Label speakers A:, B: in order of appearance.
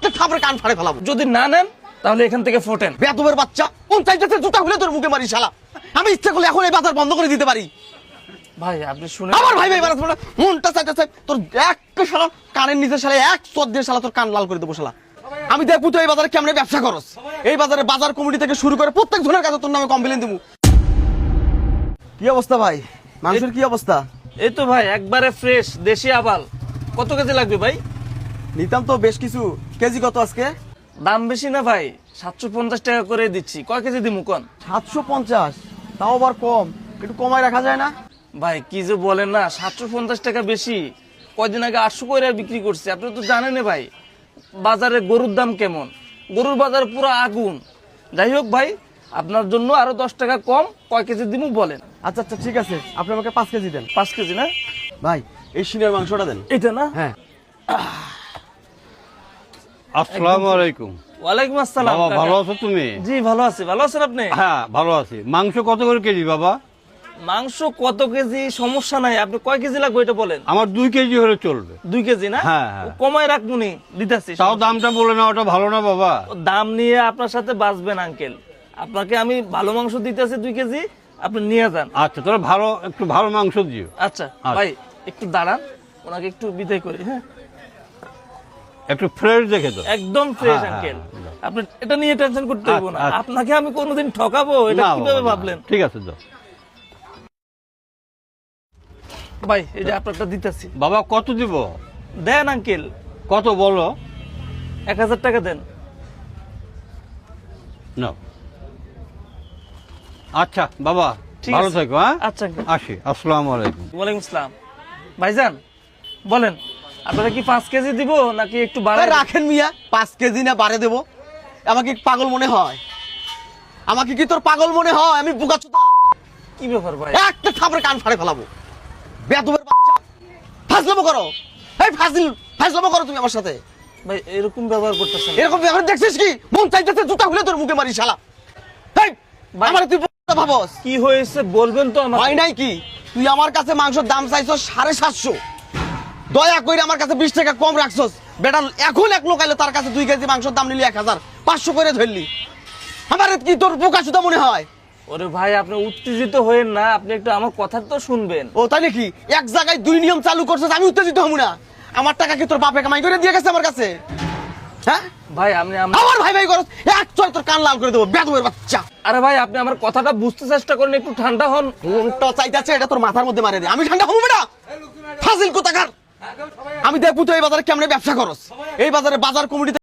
A: একটা থাপড়ে কান ফাড়ে ফেলাবো।
B: যদি না নেন তাহলে এখান থেকে ফোটেন।
A: বেয়াদবের বাচ্চা, কোন চাইতেছে জুতা খুলে তোর মুখে মারি শালা। আমি ইচ্ছা করলে এখন এই বাজার বন্ধ করে দিতে পারি।
B: ভাই আপনি শুনে
A: আমার ভাই ভাই বাড়াস বড় মনটা চাইতেছে তোর একটা শালা কানের নিচে শালা এক চোদ দিয়ে শালা তোর কান লাল করে দেবো শালা। আমি দেখবো তো এই বাজারে কেমনে ব্যবসা করস। এই বাজারে বাজার কমিটি থেকে শুরু করে প্রত্যেক জনের কাছে তোর নামে কমপ্লেন দেবো। কি অবস্থা ভাই, মানুষের কি অবস্থা?
B: এই তো ভাই একবারে ফ্রেশ দেশি আবাল। কত কেজি লাগবে ভাই?
A: নিতাম তো বেশ কিছু। কেজি কত আজকে?
B: দাম বেশি না ভাই, 750 টাকা করে দিচ্ছি। কয় কেজি দিমু কোন?
A: 750, তাও আবার কম, একটু কমায় রাখা যায় না?
B: ভাই কি যে বলেন না, 750 টাকা বেশি। কয়দিন আগে 800 করে বিক্রি করছি। আপনি তো জানেন ভাই বাজারে গরুর দাম কেমন। গরুর বাজার পুরো আগুন। যাই হোক ভাই, আপনার জন্য আরো 10 টাকা কম। কয় কেজি দিমু বলেন?
A: আচ্ছা আচ্ছা ঠিক আছে, আপনি আমাকে 5 কেজি দেন।
B: 5 কেজি না
A: ভাই এই সিনের মাংসটা দেন।
B: এটা না?
A: হ্যাঁ।
C: আসসালামু আলাইকুম।
B: ওয়ালাইকুম আসসালাম।
C: বাবা
B: কাকা।
C: ভালো আছো তুমি?
B: জি ভালো আছি। ভালো আছেন আপনি?
C: হ্যাঁ ভালো আছি। মাংস কত করে কেজি বাবা?
B: মাংস কত কেজি সমস্যা নাই, আপনি কয় কেজি লাগবে এটা বলেন।
C: আমার 2 কেজি হলে চলবে।
B: 2 কেজি না?
C: হ্যাঁ, হ্যাঁ।
B: কমায় রাখবুনি, দিতেছি।
C: তাও দামটা বলে না, ওটা ভালো না বাবা।
B: দাম নিয়ে আপনার সাথে বাঁচবেন আঙ্কেল। আপনাকে আমি ভালো মাংস দিতেছি 2 কেজি, আপনি নিয়ে যান।
C: আচ্ছা তোরা ভালো, একটু ভালো মাংস দিও।
B: আচ্ছা ভাই একটু দাঁড়ান, ওনাকে একটু বিদায় করি। হ্যাঁ
C: একটু ফ্রেশ দেখে তো।
B: একদম ফ্রেশ
C: হ্যাঁ,
B: আঙ্কেল।
C: হ্যাঁ।
B: আপনি এটা নিয়ে টেনশন করতে হবে না।
C: আচ্ছা।
B: আপনাকে আমি কোনোদিন ঠকাবো এটা
C: না
B: কিভাবে
C: বাবা, না।
B: ভাবলেন?
C: ঠিক আছে তো
B: ভাই এই যে আপনারটা দিতেছি।
C: বাবা। কত দিব?
B: দেন আঙ্কেল।
C: কত বলো?
B: 1000 টাকা দেন।
C: না আচ্ছা বাবা,
B: ঠিক
C: ভালো
B: আছে।
C: থাকো। হ্যাঁ
B: আচ্ছা আঙ্কেল।
C: আসি। আসসালামু আলাইকুম।
B: ওয়ালাইকুম আসসালাম। ভাইজান বলেন আপনারা কি 5 কেজি দিব নাকি একটু
A: ভাই
B: বাড়ায়?
A: রাখেন মিয়া, 5 কেজি না বাড়ে দেবো? আমাকে কি পাগল মনে হয়? আমাকে কি তোর পাগল মনে হয়? আমি বোকাচোদা?
B: কি ব্যাপার ভাই?
A: একটা থাপড়ে কান ফাড়ে ফেলাবো। বেয়াদবের বাচ্চা, ফাজলামো করো। এই ফাজলামো করো তুমি আমার সাথে।
B: ভাই এরকম ব্যবহার করতেছেন?
A: এরকম ব্যবহার দেখছিস কি? মন চাইতেছে জুতা খুলে তোর মুখে মারি শালা। এই
B: ভাই-
A: আমার তুই বোকা ভাবস?
B: কি হয়েছে বলবেন তো আমার?
A: হয় নাই কি? তুই আমার কাছে মাংসের দাম চাইছস 750। দয়া করে আমার কাছে 20 টাকা কম রাখছস। বেটা এখন এক লোক আইলো তার কাছে 2 কেজি মাংসের দাম নিলি 1000, 500 করে ধরলি। আমার কি তোর বোকাচোদা মনে হয়?
B: ওরে ভাই আপনি উত্তেজিত হয়েন না, আপনি একটু আমার কথা তো শুনবেন।
A: ও তাই নাকি? এক জায়গায় 2 নিয়ম চালু করছস, আমি উত্তেজিত হব না? আমার টাকা কি তোর বাপে কামাই করে দিয়ে গেছে আমার কাছে? হ্যাঁ
B: ভাই আপনি
A: আমার ভাই ভাই করস, এক চল তোর কান লাল করে দেবো বেয়াদবের বাচ্চা।
B: আরে ভাই আপনি আমার কথাটা বুঝতে চেষ্টা করেন, একটু ঠান্ডা হন।
A: কোনটা চাইতেছে এটা তোর মাথার মধ্যে মারে দে। আমি ঠান্ডা হবো বেটা? ফাজিল কোথাকার। আমি দেখবো তো এই বাজারে কেমনে ব্যবসা করস। এই বাজারে বাজার কমিটি